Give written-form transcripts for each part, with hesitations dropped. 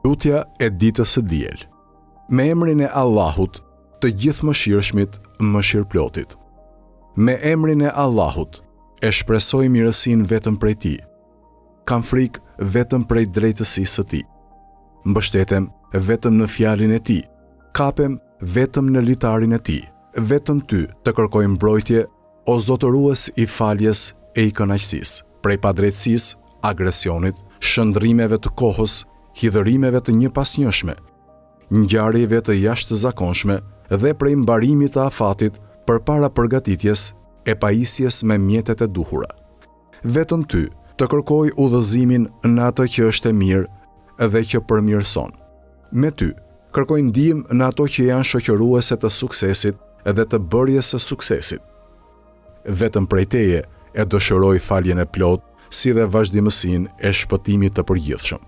Lutja e ditës së diel. Me emrin e Allahut, të gjithë mëshirshmit, mëshirëplotit. Me emrin e Allahut, e shpresoj mirësinë vetëm prej Tij. Kam frikë vetëm prej drejtësisë së Tij. Mbështetem vetëm në fjalën e Tij. Kapem vetëm në litarin e Tij. Vetëm Ty të kërkoj mbrojtje, o zotërues i faljes e i kënaqësisë, prej padrejtësisë, agresionit, shëndrimeve të kohës, hidhërimeve të njëpasnjëshme, ngjarjeve të jashtëzakonshme dhe prej mbarimit të afatit përpara përgatitjes e pajisjes me mjetet e duhura. Vetëm Ty të kërkoj udhëzimin në ato që është e mirë dhe që përmirëson. Me Ty kërkoj ndihmë në ato që janë shoqëruese të suksesit dhe të bërjes së suksesit. Vetëm prej Teje e dëshiroj faljen e plot, si dhe vazhdimësinë e shpëtimit të përgjithshëm.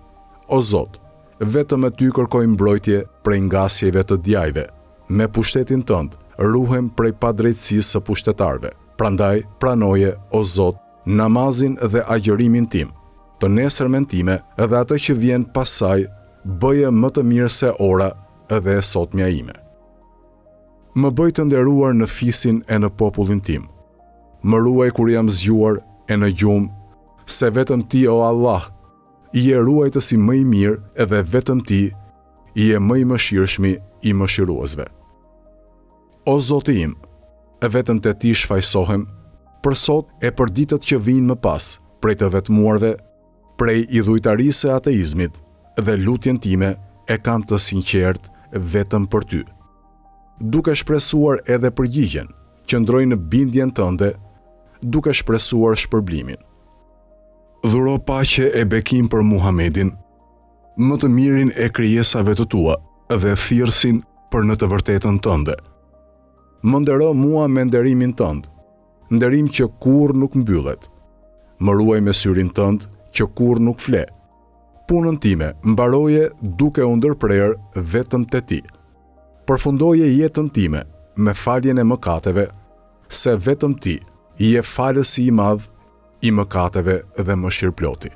O Zot, vetëm me Ty kërkoj mbrojtje prej ngasjeve të djajve. Me pushtetin Tënd ruhem prej padrejtësisë së pushtetarëve. Prandaj pranoje, o Zot, namazin dhe agjërimin tim, të nesërmen time dhe atë që vjen pas saj, bëje më të mirë se ora dhe e sotmja ime. Më bëj të nderuar në fisin e në popullin tim. Më ruaj kur jam zgjuar e në gjumë, se vetëm Ti, o Allah, I e ruajtësi më i mirë edhe vetëm Ti I e më i mëshirshmi i mëshiruesve. O Zoti im, vetëm te Ti shfaqsohem, për sot e për ditët që vijnë më pas, prej të vetmuarve, prej idhujtarisë e ateizmit, dhe lutjen time e kam të sinqert vetëm për Ty. Duke shpresuar edhe përgjigjen, qëndroj në bindjen Tënde, duke shpresuar shpërblimin. Dhuro paqe e bekim për Muhamedin, më të mirin e krijesave të Tua dhe thirrsin për në të vërtetën Tënde. Më ndero mua me nderimin Tënd, nderim që kurrë nuk mbyllet. Më ruaj me syrin Tënd që kurrë nuk fle. Punën time mbaroje duke u ndërprer vetëm te Ti. Përfundoje jetën time me faljen e mëkateve, se vetëm Ti je falësi i madh I mëkateve dhe mëshirëploti.